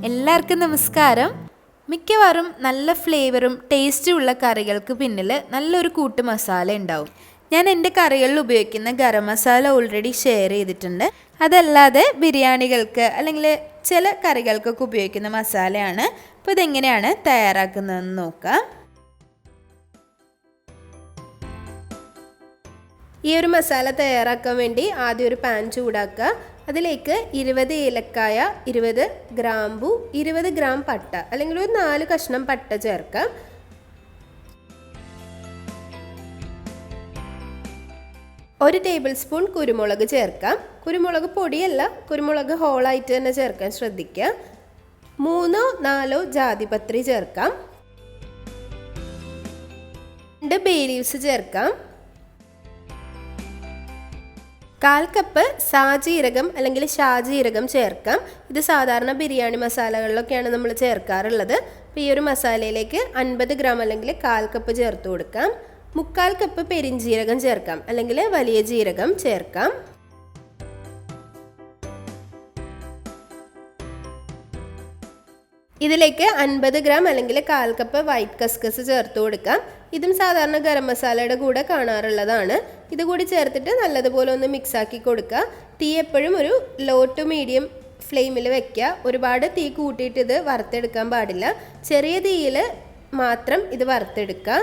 എല്ലാവർക്കും നമസ്കാരം. മിക്കവാറും നല്ല ഫ്ലേവറും ടേസ്റ്റും ഉള്ള കറികൾക്ക് പിന്നിൽ നല്ലൊരു കൂട്ട് മസാല ഉണ്ടാവും. ഞാൻ എൻ്റെ കറികളിൽ ഉപയോഗിക്കുന്ന ഗരം മസാല ഓൾറെഡി ഷെയർ ചെയ്തിട്ടുണ്ട്. അതല്ലാതെ ബിരിയാണികൾക്ക് അല്ലെങ്കിൽ ചില കറികൾക്കൊക്കെ ഉപയോഗിക്കുന്ന മസാലയാണ്. അപ്പോൾ ഇതെങ്ങനെയാണ് തയ്യാറാക്കുന്നതെന്ന് നോക്കാം. ഈ ഒരു മസാല തയ്യാറാക്കാൻ വേണ്ടി ആദ്യം ഒരു പാൻ ചൂടാക്കുക. അതിലേക്ക് 20 ഏലക്കായ, 20 ഗ്രാമ്പു, 20 ഗ്രാം പട്ട അല്ലെങ്കിൽ ഒരു 4 കഷ്ണം പട്ട ചേർക്കാം. ഒരു ടേബിൾ സ്പൂൺ കുരുമുളക് ചേർക്കാം. കുരുമുളക് പൊടിയല്ല, കുരുമുളക് ഹോളായിട്ട് തന്നെ ചേർക്കാൻ ശ്രദ്ധിക്കുക. 3-4 ജാതിപത്രി ചേർക്കാം. 2 ബേ ലീവ്സ് ചേർക്കാം. 1/4 കപ്പ് സാജീരകം അല്ലെങ്കിൽ ഷാജീരകം ചേർക്കാം. ഇത് സാധാരണ ബിരിയാണി മസാലകളിലൊക്കെയാണ് നമ്മൾ ചേർക്കാറുള്ളത്. അപ്പോൾ ഈ ഒരു മസാലയിലേക്ക് 50 ഗ്രാം അല്ലെങ്കിൽ 1/4 കപ്പ് ചേർത്ത് കൊടുക്കാം. 3/4 കപ്പ് പെരിഞ്ജീരകം ചേർക്കാം അല്ലെങ്കിൽ വലിയ ജീരകം ചേർക്കാം. ഇതിലേക്ക് 50 ഗ്രാം അല്ലെങ്കിൽ 1/4 കപ്പ് വൈറ്റ് കസ്കസ് ചേർത്ത് കൊടുക്കാം. ഇതും സാധാരണ ഗരം മസാലയുടെ കൂടെ കാണാറുള്ളതാണ്. ഇതുകൂടി ചേർത്തിട്ട് നല്ലതുപോലെ ഒന്ന് മിക്സാക്കി കൊടുക്കുക. തീ എപ്പോഴും ഒരു ലോ ടു മീഡിയം ഫ്ലെയിമിൽ വെക്കുക. ഒരുപാട് തീ കൂട്ടിയിട്ട് ഇത് വറുത്തെടുക്കാൻ പാടില്ല. ചെറിയ തീയിൽ മാത്രം ഇത് വറുത്തെടുക്കുക.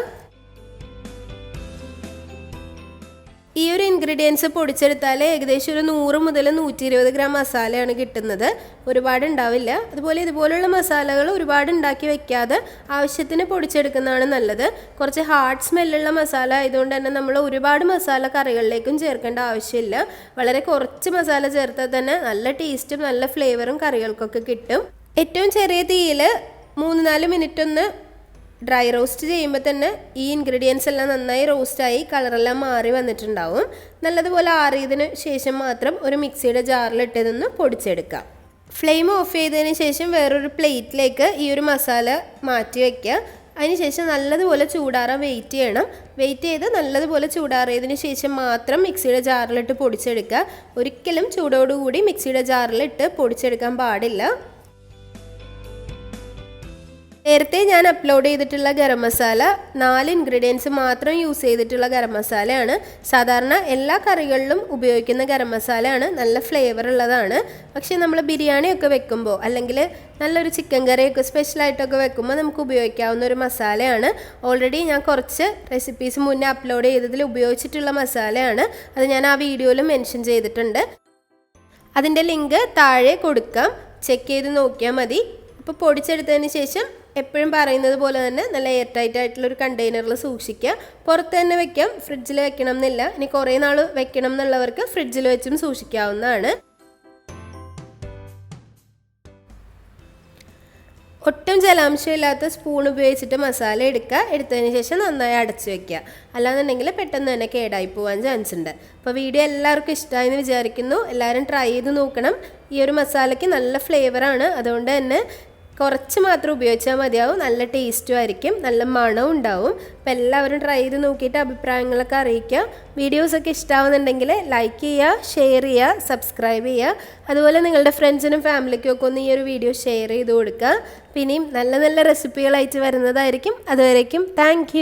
ഈ ഒരു ഇൻഗ്രീഡിയൻസ് പൊടിച്ചെടുത്താൽ ഏകദേശം ഒരു 100 മുതൽ 120 ഗ്രാം മസാലയാണ് കിട്ടുന്നത്. ഒരുപാട് ഉണ്ടാവില്ല. അതുപോലെ ഇതുപോലുള്ള മസാലകൾ ഒരുപാട് ഉണ്ടാക്കി വെക്കാതെ ആവശ്യത്തിന് പൊടിച്ചെടുക്കുന്നതാണ് നല്ലത്. കുറച്ച് ഹാർഡ് സ്മെല്ലുള്ള മസാല ആയതുകൊണ്ട് തന്നെ നമ്മൾ ഒരുപാട് മസാല കറികളിലേക്കും ചേർക്കേണ്ട ആവശ്യമില്ല. വളരെ കുറച്ച് മസാല ചേർത്താൽ തന്നെ നല്ല ടേസ്റ്റും നല്ല ഫ്ലേവറും കറികൾക്കൊക്കെ കിട്ടും. ഏറ്റവും ചെറിയ തീയിൽ 3-4 മിനിറ്റ് ഒന്ന് ഡ്രൈ റോസ്റ്റ് ചെയ്യുമ്പോൾ തന്നെ ഈ ഇൻഗ്രീഡിയൻസ് എല്ലാം നന്നായി റോസ്റ്റായി കളറെല്ലാം മാറി വന്നിട്ടുണ്ടാവും. നല്ലതുപോലെ ആറിയതിന് ശേഷം മാത്രം ഒരു മിക്സിയുടെ ജാറിലിട്ടതൊന്ന് പൊടിച്ചെടുക്കാം. ഫ്ലെയിം ഓഫ് ചെയ്തതിന് ശേഷം വേറൊരു പ്ലേറ്റിലേക്ക് ഈ ഒരു മസാല മാറ്റി വയ്ക്കുക. അതിനുശേഷം നല്ലതുപോലെ ചൂടാറാൻ വെയിറ്റ് ചെയ്യണം. വെയിറ്റ് ചെയ്ത് നല്ലതുപോലെ ചൂടാറിയതിന് ശേഷം മാത്രം മിക്സിയുടെ ജാറിലിട്ട് പൊടിച്ചെടുക്കുക. ഒരിക്കലും ചൂടോടുകൂടി മിക്സിയുടെ ജാറിലിട്ട് പൊടിച്ചെടുക്കാൻ പാടില്ല. നേരത്തെ ഞാൻ അപ്ലോഡ് ചെയ്തിട്ടുള്ള ഗരം മസാല 4 ഇൻഗ്രീഡിയൻസ് മാത്രം യൂസ് ചെയ്തിട്ടുള്ള ഗരം മസാലയാണ്. സാധാരണ എല്ലാ കറികളിലും ഉപയോഗിക്കുന്ന ഗരം മസാലയാണ്. നല്ല ഫ്ലേവർ ഉള്ളതാണ്. പക്ഷേ നമ്മൾ ബിരിയാണിയൊക്കെ വെക്കുമ്പോൾ അല്ലെങ്കിൽ നല്ലൊരു ചിക്കൻ കറിയൊക്കെ സ്പെഷ്യലായിട്ടൊക്കെ വെക്കുമ്പോൾ നമുക്ക് ഉപയോഗിക്കാവുന്ന ഒരു മസാലയാണ്. ഓൾറെഡി ഞാൻ കുറച്ച് റെസിപ്പീസ് മുന്നേ അപ്ലോഡ് ചെയ്തതിൽ ഉപയോഗിച്ചിട്ടുള്ള മസാലയാണ്. അത് ഞാൻ ആ വീഡിയോയിൽ മെൻഷൻ ചെയ്തിട്ടുണ്ട്. അതിൻ്റെ ലിങ്ക് താഴെ കൊടുക്കാം. ചെക്ക് ചെയ്ത് നോക്കിയാൽ മതി. അപ്പോൾ പൊടിച്ചെടുത്തതിന് ശേഷം എപ്പോഴും പറയുന്നത് പോലെ തന്നെ നല്ല എയർ ടൈറ്റ് ആയിട്ടുള്ളൊരു കണ്ടെയ്നറിൽ സൂക്ഷിക്കുക. പുറത്ത് തന്നെ വെക്കാം, ഫ്രിഡ്ജിൽ വെക്കണം എന്നില്ല. ഇനി കുറേ നാൾ വെക്കണം എന്നുള്ളവർക്ക് ഫ്രിഡ്ജിൽ വെച്ചും സൂക്ഷിക്കാവുന്നതാണ്. ഒട്ടും ജലാംശമില്ലാത്ത സ്പൂൺ ഉപയോഗിച്ചിട്ട് മസാല എടുക്കുക. എടുത്തതിന് ശേഷം നന്നായി അടച്ചു വെക്കുക. അല്ലാന്നുണ്ടെങ്കിൽ പെട്ടെന്ന് തന്നെ കേടായി പോകാൻ ചാൻസ് ഉണ്ട്. അപ്പോൾ വീഡിയോ എല്ലാവർക്കും ഇഷ്ടമായി എന്ന് വിചാരിക്കുന്നു. എല്ലാവരും ട്രൈ ചെയ്ത് നോക്കണം. ഈ ഒരു മസാലയ്ക്ക് നല്ല ഫ്ലേവറാണ്. അതുകൊണ്ട് തന്നെ കുറച്ച് മാത്രം ഉപയോഗിച്ചാൽ മതിയാവും. നല്ല ടേസ്റ്റും ആയിരിക്കും, നല്ല മണവും ഉണ്ടാവും. അപ്പോൾ എല്ലാവരും ട്രൈ ചെയ്ത് നോക്കിയിട്ട് അഭിപ്രായങ്ങളൊക്കെ അറിയിക്കുക. വീഡിയോസൊക്കെ ഇഷ്ടമാവുന്നുണ്ടെങ്കിൽ ലൈക്ക് ചെയ്യുക, ഷെയർ ചെയ്യുക, സബ്സ്ക്രൈബ് ചെയ്യുക. അതുപോലെ നിങ്ങളുടെ ഫ്രണ്ട്സിനും ഫാമിലിക്കും ഒക്കെ ഒന്ന് ഈ ഒരു വീഡിയോ ഷെയർ ചെയ്ത് കൊടുക്കുക. പിന്നെയും നല്ല നല്ല റെസിപ്പികളായിട്ട് വരുന്നതായിരിക്കും. അതുവരേക്കും താങ്ക്